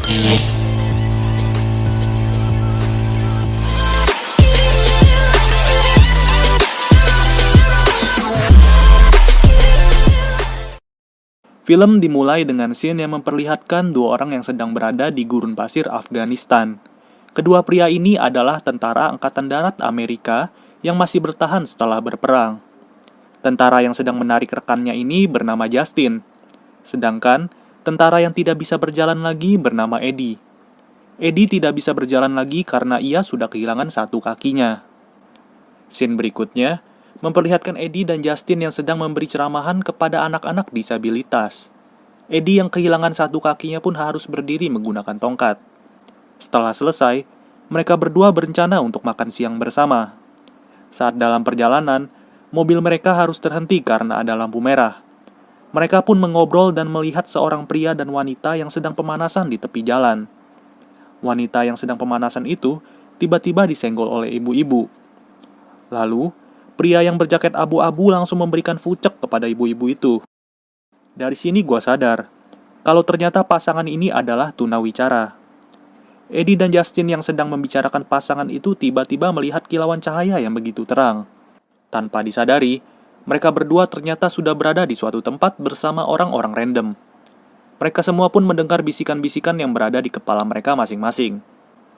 Film dimulai dengan scene yang memperlihatkan dua orang yang sedang berada di gurun pasir Afghanistan. Kedua pria ini adalah tentara Angkatan Darat Amerika yang masih bertahan setelah berperang. Tentara yang sedang menarik rekannya ini bernama Justin, sedangkan tentara yang tidak bisa berjalan lagi bernama Eddie. Eddie tidak bisa berjalan lagi karena ia sudah kehilangan satu kakinya. Scene berikutnya memperlihatkan Eddie dan Justin yang sedang memberi ceramahan kepada anak-anak disabilitas. Eddie yang kehilangan satu kakinya pun harus berdiri menggunakan tongkat. Setelah selesai, mereka berdua berencana untuk makan siang bersama. Saat dalam perjalanan, mobil mereka harus terhenti karena ada lampu merah. Mereka pun mengobrol dan melihat seorang pria dan wanita yang sedang pemanasan di tepi jalan. Wanita yang sedang pemanasan itu tiba-tiba disenggol oleh ibu-ibu. Lalu, pria yang berjaket abu-abu langsung memberikan fucek kepada ibu-ibu itu. Dari sini gua sadar, kalau ternyata pasangan ini adalah tunawicara. Eddie dan Justin yang sedang membicarakan pasangan itu tiba-tiba melihat kilauan cahaya yang begitu terang. Tanpa disadari, mereka berdua ternyata sudah berada di suatu tempat bersama orang-orang random. Mereka semua pun mendengar bisikan-bisikan yang berada di kepala mereka masing-masing.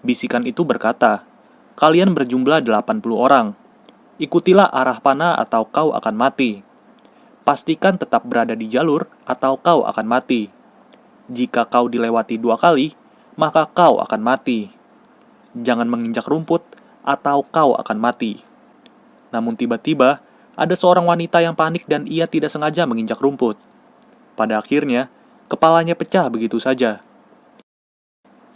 Bisikan itu berkata, "Kalian berjumlah 80 orang. Ikutilah arah panah atau kau akan mati. Pastikan tetap berada di jalur atau kau akan mati. Jika kau dilewati 2 kali, maka kau akan mati. Jangan menginjak rumput atau kau akan mati." Namun tiba-tiba, ada seorang wanita yang panik dan ia tidak sengaja menginjak rumput. Pada akhirnya, kepalanya pecah begitu saja.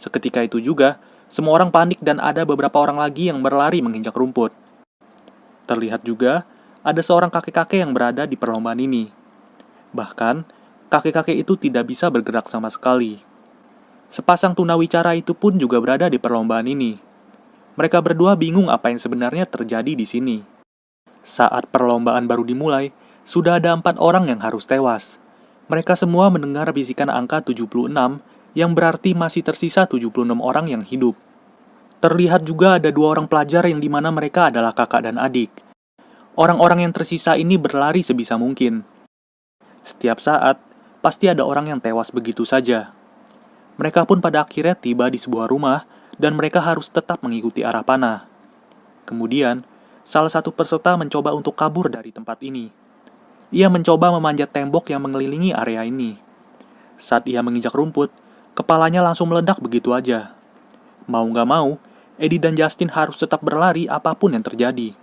Seketika itu juga, semua orang panik dan ada beberapa orang lagi yang berlari menginjak rumput. Terlihat juga, ada seorang kakek-kakek yang berada di perlombaan ini. Bahkan, kakek-kakek itu tidak bisa bergerak sama sekali. Sepasang tunawicara itu pun juga berada di perlombaan ini. Mereka berdua bingung apa yang sebenarnya terjadi di sini. Saat perlombaan baru dimulai, sudah ada 4 orang yang harus tewas. Mereka semua mendengar bisikan angka 76, yang berarti masih tersisa 76 orang yang hidup. Terlihat juga ada 2 orang pelajar yang dimana mereka adalah kakak dan adik. Orang-orang yang tersisa ini berlari sebisa mungkin. Setiap saat, pasti ada orang yang tewas begitu saja. Mereka pun pada akhirnya tiba di sebuah rumah dan mereka harus tetap mengikuti arah panah. Kemudian, salah satu peserta mencoba untuk kabur dari tempat ini. Ia mencoba memanjat tembok yang mengelilingi area ini. Saat ia menginjak rumput, kepalanya langsung meledak begitu aja. Mau gak mau, Eddie dan Justin harus tetap berlari apapun yang terjadi.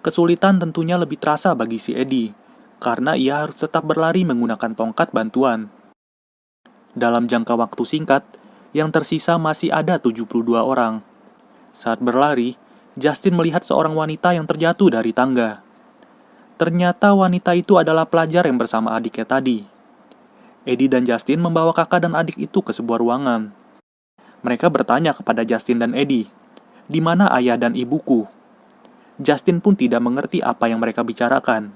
Kesulitan tentunya lebih terasa bagi si Eddie, karena ia harus tetap berlari menggunakan tongkat bantuan. Dalam jangka waktu singkat, yang tersisa masih ada 72 orang. Saat berlari, Justin melihat seorang wanita yang terjatuh dari tangga. Ternyata wanita itu adalah pelajar yang bersama adiknya tadi. Eddie dan Justin membawa kakak dan adik itu ke sebuah ruangan. Mereka bertanya kepada Justin dan Eddie, "Di mana ayah dan ibuku?" Justin pun tidak mengerti apa yang mereka bicarakan,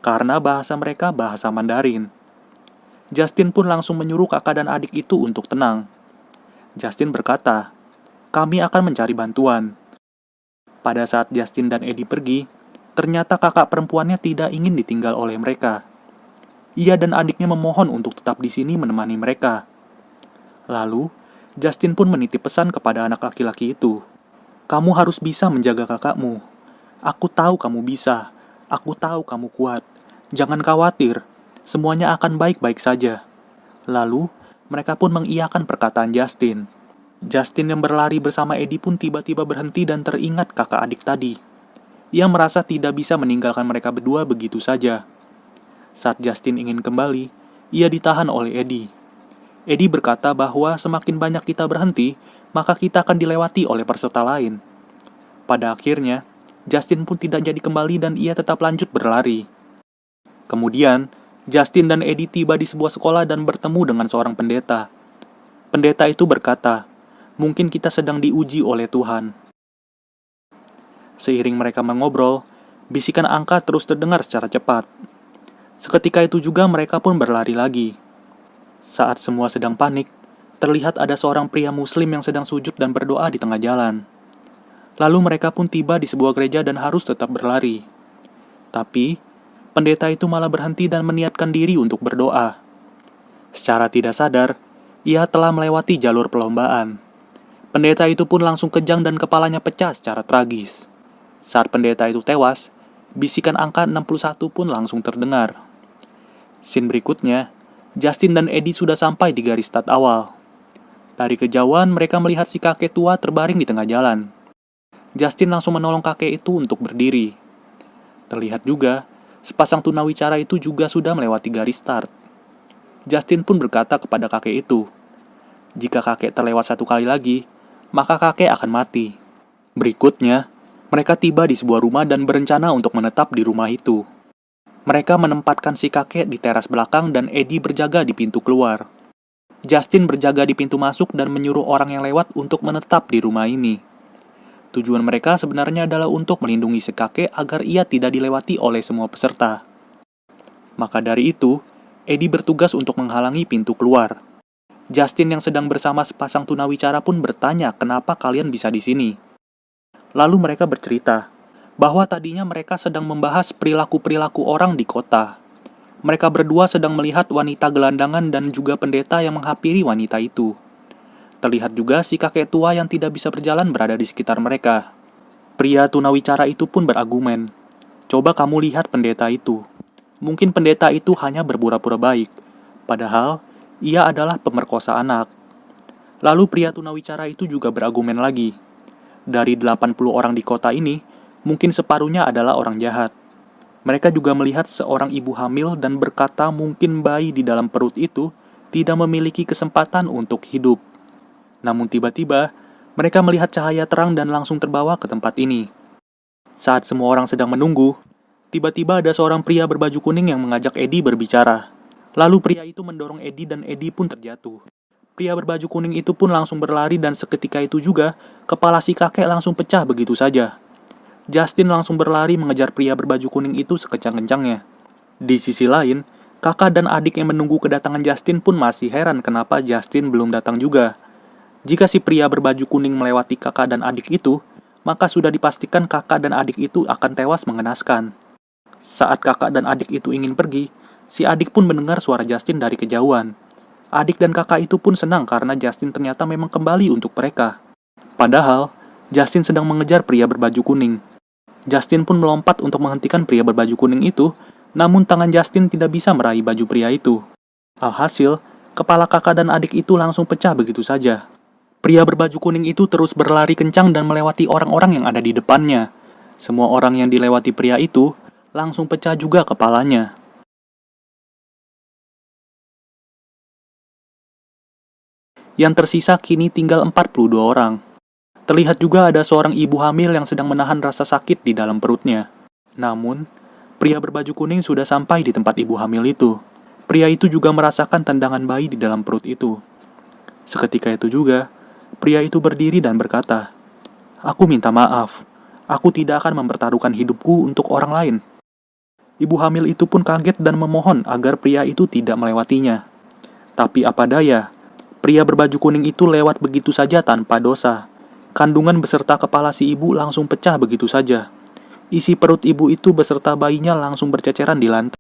karena bahasa mereka bahasa Mandarin. Justin pun langsung menyuruh kakak dan adik itu untuk tenang. Justin berkata, "Kami akan mencari bantuan." Pada saat Justin dan Eddie pergi, ternyata kakak perempuannya tidak ingin ditinggal oleh mereka. Ia dan adiknya memohon untuk tetap di sini menemani mereka. Lalu, Justin pun menitip pesan kepada anak laki-laki itu. "Kamu harus bisa menjaga kakakmu. Aku tahu kamu bisa. Aku tahu kamu kuat. Jangan khawatir. Semuanya akan baik-baik saja." Lalu, mereka pun mengiyakan perkataan Justin. Justin yang berlari bersama Eddie pun tiba-tiba berhenti dan teringat kakak adik tadi. Ia merasa tidak bisa meninggalkan mereka berdua begitu saja. Saat Justin ingin kembali, ia ditahan oleh Eddie. Eddie berkata bahwa semakin banyak kita berhenti, maka kita akan dilewati oleh peserta lain. Pada akhirnya, Justin pun tidak jadi kembali dan ia tetap lanjut berlari. Kemudian, Justin dan Eddie tiba di sebuah sekolah dan bertemu dengan seorang pendeta. Pendeta itu berkata, "Mungkin kita sedang diuji oleh Tuhan." Seiring mereka mengobrol, bisikan angka terus terdengar secara cepat. Seketika itu juga mereka pun berlari lagi. Saat semua sedang panik, terlihat ada seorang pria muslim yang sedang sujud dan berdoa di tengah jalan. Lalu mereka pun tiba di sebuah gereja dan harus tetap berlari. Tapi, pendeta itu malah berhenti dan meniatkan diri untuk berdoa. Secara tidak sadar, ia telah melewati jalur perlombaan. Pendeta itu pun langsung kejang dan kepalanya pecah secara tragis. Saat pendeta itu tewas, bisikan angka 61 pun langsung terdengar. Scene berikutnya, Justin dan Eddie sudah sampai di garis start awal. Dari kejauhan, mereka melihat si kakek tua terbaring di tengah jalan. Justin langsung menolong kakek itu untuk berdiri. Terlihat juga, sepasang tunawicara itu juga sudah melewati garis start. Justin pun berkata kepada kakek itu, jika kakek terlewat satu kali lagi, maka kakek akan mati. Berikutnya, mereka tiba di sebuah rumah dan berencana untuk menetap di rumah itu. Mereka menempatkan si kakek di teras belakang dan Eddie berjaga di pintu keluar. Justin berjaga di pintu masuk dan menyuruh orang yang lewat untuk menetap di rumah ini. Tujuan mereka sebenarnya adalah untuk melindungi si kakek agar ia tidak dilewati oleh semua peserta. Maka dari itu, Eddie bertugas untuk menghalangi pintu keluar. Justin yang sedang bersama sepasang tunawicara pun bertanya kenapa kalian bisa di sini. Lalu mereka bercerita bahwa tadinya mereka sedang membahas perilaku-perilaku orang di kota. Mereka berdua sedang melihat wanita gelandangan dan juga pendeta yang menghampiri wanita itu. Terlihat juga si kakek tua yang tidak bisa berjalan berada di sekitar mereka. Pria tunawicara itu pun berargumen, coba kamu lihat pendeta itu. Mungkin pendeta itu hanya berpura-pura baik, padahal ia adalah pemerkosa anak. Lalu pria tunawicara itu juga berargumen lagi. Dari 80 orang di kota ini, mungkin separuhnya adalah orang jahat. Mereka juga melihat seorang ibu hamil dan berkata mungkin bayi di dalam perut itu tidak memiliki kesempatan untuk hidup. Namun tiba-tiba, mereka melihat cahaya terang dan langsung terbawa ke tempat ini. Saat semua orang sedang menunggu, tiba-tiba ada seorang pria berbaju kuning yang mengajak Eddie berbicara. Lalu pria itu mendorong Eddie dan Eddie pun terjatuh. Pria berbaju kuning itu pun langsung berlari dan seketika itu juga, kepala si kakek langsung pecah begitu saja. Justin langsung berlari mengejar pria berbaju kuning itu sekencang-kencangnya. Di sisi lain, kakak dan adik yang menunggu kedatangan Justin pun masih heran kenapa Justin belum datang juga. Jika si pria berbaju kuning melewati kakak dan adik itu, maka sudah dipastikan kakak dan adik itu akan tewas mengenaskan. Saat kakak dan adik itu ingin pergi, si adik pun mendengar suara Justin dari kejauhan. Adik dan kakak itu pun senang karena Justin ternyata memang kembali untuk mereka. Padahal, Justin sedang mengejar pria berbaju kuning. Justin pun melompat untuk menghentikan pria berbaju kuning itu, namun tangan Justin tidak bisa meraih baju pria itu. Alhasil, kepala kakak dan adik itu langsung pecah begitu saja. Pria berbaju kuning itu terus berlari kencang dan melewati orang-orang yang ada di depannya. Semua orang yang dilewati pria itu langsung pecah juga kepalanya. Yang tersisa kini tinggal 42 orang. Terlihat juga ada seorang ibu hamil yang sedang menahan rasa sakit di dalam perutnya. Namun, pria berbaju kuning sudah sampai di tempat ibu hamil itu. Pria itu juga merasakan tendangan bayi di dalam perut itu. Seketika itu juga, pria itu berdiri dan berkata, "Aku minta maaf. Aku tidak akan mempertaruhkan hidupku untuk orang lain." Ibu hamil itu pun kaget dan memohon agar pria itu tidak melewatinya. Tapi apa daya, pria berbaju kuning itu lewat begitu saja tanpa dosa. Kandungan beserta kepala si ibu langsung pecah begitu saja. Isi perut ibu itu beserta bayinya langsung berceceran di lantai.